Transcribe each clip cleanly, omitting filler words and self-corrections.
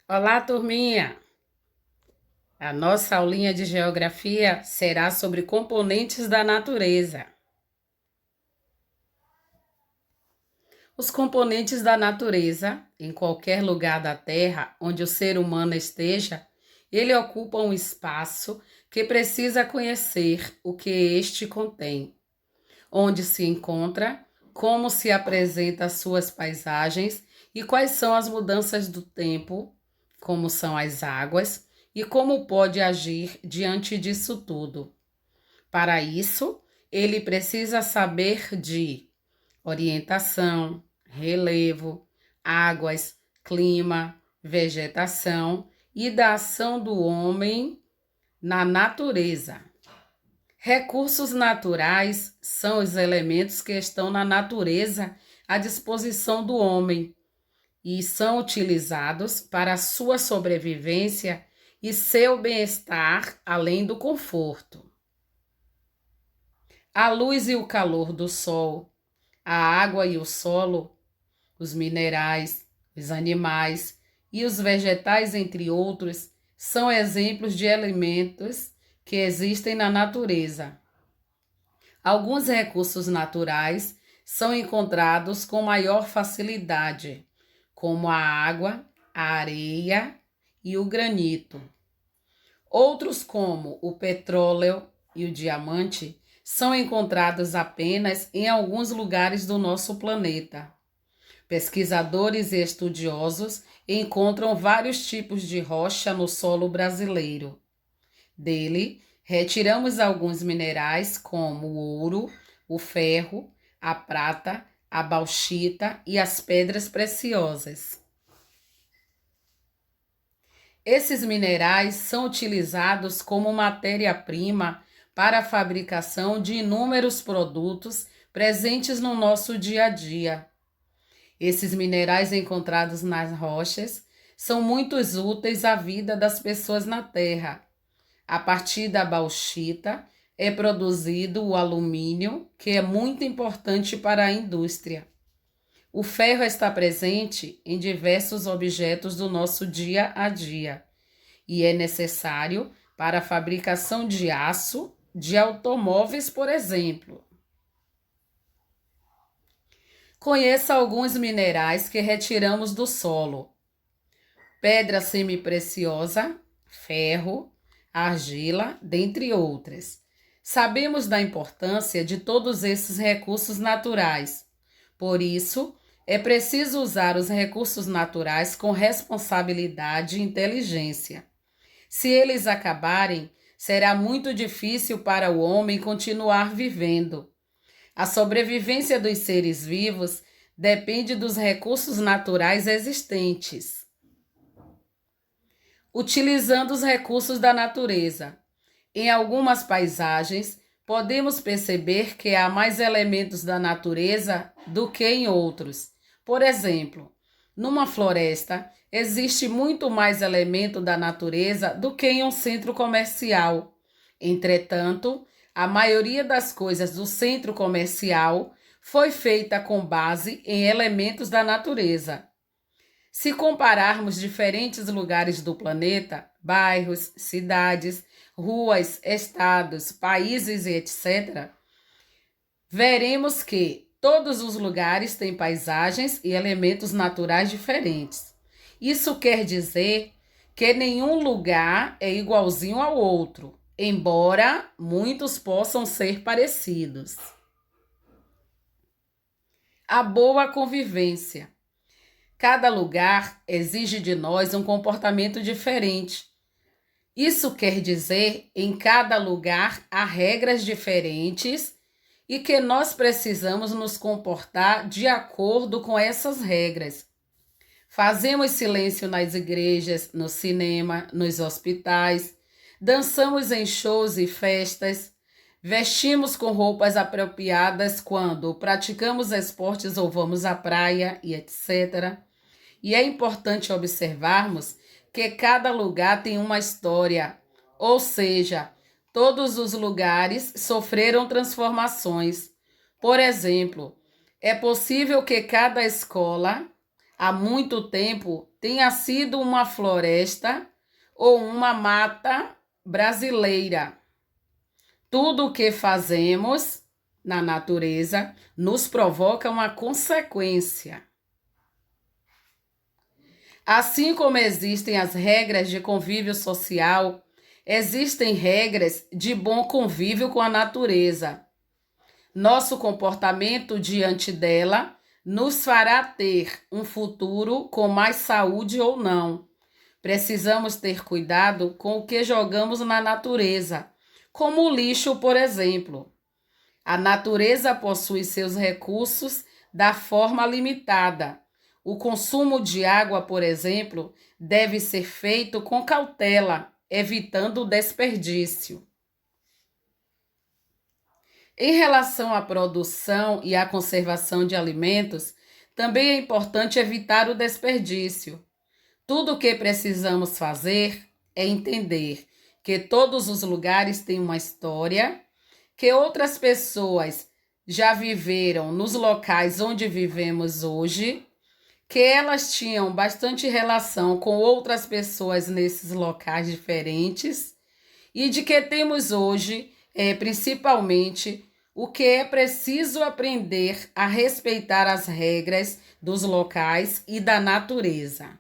Olá, turminha! A nossa aulinha de geografia será sobre componentes da natureza. Os componentes da natureza, em qualquer lugar da Terra onde o ser humano esteja, ele ocupa um espaço que precisa conhecer o que este contém, onde se encontra, como se apresenta as suas paisagens e quais são as mudanças do tempo, como são as águas e como pode agir diante disso tudo. Para isso, ele precisa saber de orientação, relevo, águas, clima, vegetação e da ação do homem na natureza. Recursos naturais são os elementos que estão na natureza à disposição do homem e são utilizados para a sua sobrevivência e seu bem-estar, além do conforto. A luz e o calor do sol, a água e o solo, os minerais, os animais e os vegetais, entre outros, são exemplos de elementos que existem na natureza. Alguns recursos naturais são encontrados com maior facilidade, como a água, a areia e o granito. Outros, como o petróleo e o diamante, são encontrados apenas em alguns lugares do nosso planeta. Pesquisadores e estudiosos encontram vários tipos de rocha no solo brasileiro. Dele, retiramos alguns minerais como o ouro, o ferro, a prata, a bauxita e as pedras preciosas. Esses minerais são utilizados como matéria-prima para a fabricação de inúmeros produtos presentes no nosso dia a dia. Esses minerais encontrados nas rochas são muito úteis à vida das pessoas na Terra. A partir da bauxita é produzido o alumínio, que é muito importante para a indústria. O ferro está presente em diversos objetos do nosso dia a dia e é necessário para a fabricação de aço, de automóveis, por exemplo. Conheça alguns minerais que retiramos do solo: pedra semipreciosa, ferro, argila, dentre outras. Sabemos da importância de todos esses recursos naturais. Por isso, é preciso usar os recursos naturais com responsabilidade e inteligência. Se eles acabarem, será muito difícil para o homem continuar vivendo. A sobrevivência dos seres vivos depende dos recursos naturais existentes. Utilizando os recursos da natureza. Em algumas paisagens, podemos perceber que há mais elementos da natureza do que em outros. Por exemplo, numa floresta, existe muito mais elemento da natureza do que em um centro comercial. Entretanto, a maioria das coisas do centro comercial foi feita com base em elementos da natureza. Se compararmos diferentes lugares do planeta, bairros, cidades, ruas, estados, países e etc., veremos que todos os lugares têm paisagens e elementos naturais diferentes. Isso quer dizer que nenhum lugar é igualzinho ao outro, embora muitos possam ser parecidos. A boa convivência. Cada lugar exige de nós um comportamento diferente. Isso quer dizer, em cada lugar há regras diferentes e que nós precisamos nos comportar de acordo com essas regras. Fazemos silêncio nas igrejas, no cinema, nos hospitais, dançamos em shows e festas, vestimos com roupas apropriadas quando praticamos esportes ou vamos à praia e etc. E é importante observarmos que cada lugar tem uma história, ou seja, todos os lugares sofreram transformações. Por exemplo, é possível que cada escola, há muito tempo, tenha sido uma floresta ou uma mata brasileira. Tudo o que fazemos na natureza nos provoca uma consequência. Assim como existem as regras de convívio social, existem regras de bom convívio com a natureza. Nosso comportamento diante dela nos fará ter um futuro com mais saúde ou não. Precisamos ter cuidado com o que jogamos na natureza, como o lixo, por exemplo. A natureza possui seus recursos da forma limitada. O consumo de água, por exemplo, deve ser feito com cautela, evitando o desperdício. Em relação à produção e à conservação de alimentos, também é importante evitar o desperdício. Tudo o que precisamos fazer é entender que todos os lugares têm uma história, que outras pessoas já viveram nos locais onde vivemos hoje, que elas tinham bastante relação com outras pessoas nesses locais diferentes e de que temos hoje, principalmente, o que é preciso aprender a respeitar as regras dos locais e da natureza.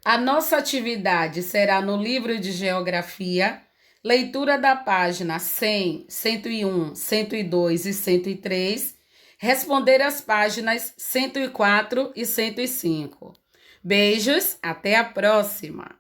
A nossa atividade será no livro de Geografia, leitura da página 100, 101, 102 e 103, responder as páginas 104 e 105. Beijos, até a próxima!